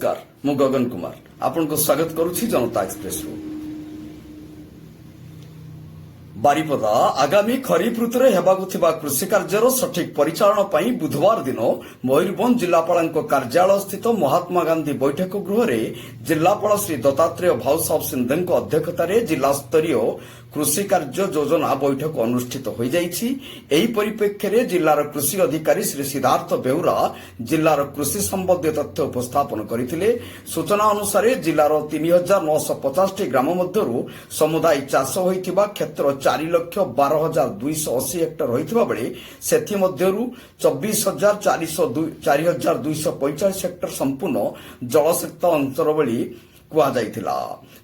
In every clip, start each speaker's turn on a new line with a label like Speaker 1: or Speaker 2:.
Speaker 1: नमस्कार मु गगन कुमार आपन को स्वागत करुछि जनता एक्सप्रेस रु। बारिपदा आगामी खरीफ ऋतुरे हेबाकु थिबा कृषि कार्यर सठिक परिचालन पई बुधवार दिन मयूरभंज जिलापाल कार्यालय स्थित महात्मा गांधी बैठक गृह रे जिलापाल श्री दत्तात्रेय भाऊसाब सिंधे अध्यक्षतार जिला स्तरीय कृषि कार्य योजना बैठक अनुष्ठित हो जाइछि। एही परिप्रेक्षी रे जिलार कृषि अधिकारी श्री सिद्धार्थ बेहुरा जिलार कृषि संबंधी तथ्य उपस्थापन करथिले। सूचना अनुसार जिलार 3950 ग्राम मध्यरु समुदाय चाष होइथिबा क्षेत्र 4,12,280 हेक्टर होइथिबा बेले सेथि मध्यरु 24,4245 हेक्टर संपूर्ण जलसेचित अंचल बोली कुआଯାଇଥିଲା,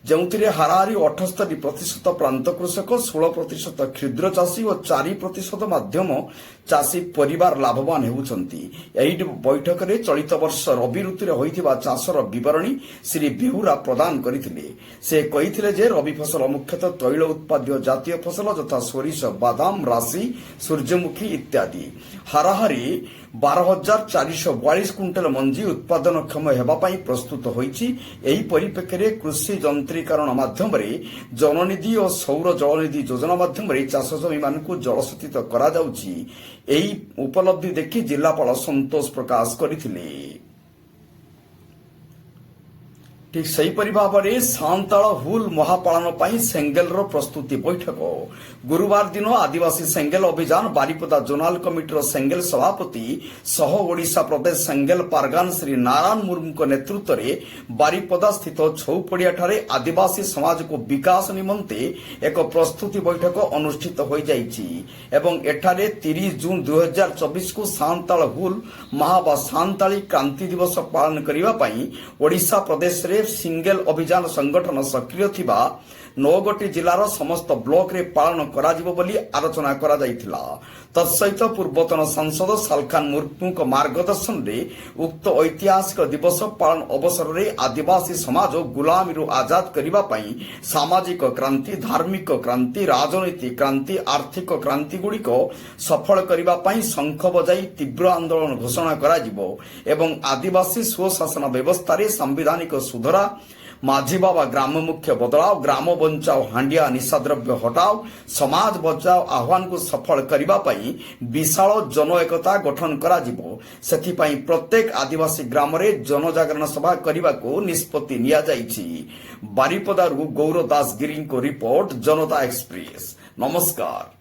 Speaker 1: ଯେଉଁଥିରେ ହାରାହାରି 78% ପ୍ରାନ୍ତ କୃଷକ, 16% କ୍ଷୁଦ୍ର ଚାଷୀ ଓ 4% ମାଧ୍ୟମ ଚାଷୀ ପରିବାର ଲାଭବାନ ହେଉଛନ୍ତି। ଏହି ବୈଠକରେ ଚଳିତ ବର୍ଷ ରବି ଋତୁରେ ହୋଇଥିବା ଚାଷର ବିବରଣୀ ଶ୍ରୀ ବେହୁରା ପ୍ରଦାନ କରିଥିଲେ। ସେ କହିଥିଲେ ଯେ ରବି ଫସଲ ମୁଖ୍ୟତଃ ତୈଳ ଉତ୍ପାଦ୍ୟ ଜାତୀୟ ଫସଲ ଯଥା ସୋରିଷ, ବାଦାମ, ରାଶି, ସୂର୍ଯ୍ୟମୁଖୀ ଇତ୍ୟାଦି। ହାରାହାରି 12,442 କୁଇଣ୍ଟାଲ ମଞ୍ଜି ଉତ୍ପାଦନକ୍ଷମ ହେବା ପାଇଁ ପ୍ରସ୍ତୁତ ହୋଇଛି। ଏହି ପରିପ୍ରେକ୍ଷୀରେ କୃଷି ଯନ୍ତ୍ରୀକରଣ ମାଧ୍ୟମରେ ଜନନିଧି ଓ ସୌର ଜଳନିଧି ଯୋଜନା ମାଧ୍ୟମରେ ଚାଷ ଜମିମାନଙ୍କୁ ଜଳସେଚିତ କରାଯାଉଛି। ଏହି ଉପଲବ୍ଧି ଦେଖି ଜିଲ୍ଲାପାଳ ସନ୍ତୋଷ ପ୍ରକାଶ କରିଥିଲେ। ठीक सेहीपरि भाव में सांताल हुल महापालन सेंगेल प्रस्तुति बैठक गुरुवार दिन आदिवासी सेंगेल अभियान बारिपदा जोनाल कमिटर सेंगेल सभापति सह ओडिशा प्रदेश सेंगेल पारगान श्री नारायण मुर्मू नेतृत्व में बारिपदा स्थित छौपड़िया ठारे आदिवासी समाज को विकास निमंते एक प्रस्तुति बैठक अनुष्ठित हो जाइछि एवं एठारे 30 जून 2024 को सांताल हुल महा बा सांताली क्रांति दिवस पालन करने ओडिशा प्रदेश रे सिंगेल अभियान संगठन सक्रिय थिबा 9 गोटी जिलार समस्त ब्लॉक रे पालन कराजिबो बोली आलोचना करा जाइथिला। तत्सहित पूर्वतन सांसद सालखान मुर्मू मार्गदर्शन रे उक्त ऐतिहासिक दिवस पालन अवसर रे आदिवासी समाज गुलामी आजाद करबा पई सामाजिक क्रांति, धार्मिक क्रांति, राजनीतिक क्रांति, आर्थिक क्रांति गुड़िक सफल करबा पई शंख बजाई तीव्र आंदोलन घोषणा कराजिबो एवं आदिवासी स्वशासन व्यवस्था रे संवैधानिक सुधारा, माझी बाबा ग्राम मुख्य बदलाव, ग्राम बचाओ, हांडिया निशाद्रव्य हटाओ, समाज बचाओ आह्वान को सफल करबा पई विशाल जन एकता गठन करा जिवो। सेथि पई प्रत्येक आदिवासी ग्राम रे जनजागरण सभा करबा को निष्पत्ति निया जाइछि। बारिपदारु गौर दास गिरी को रिपोर्ट, जनता एक्सप्रेस। नमस्कार।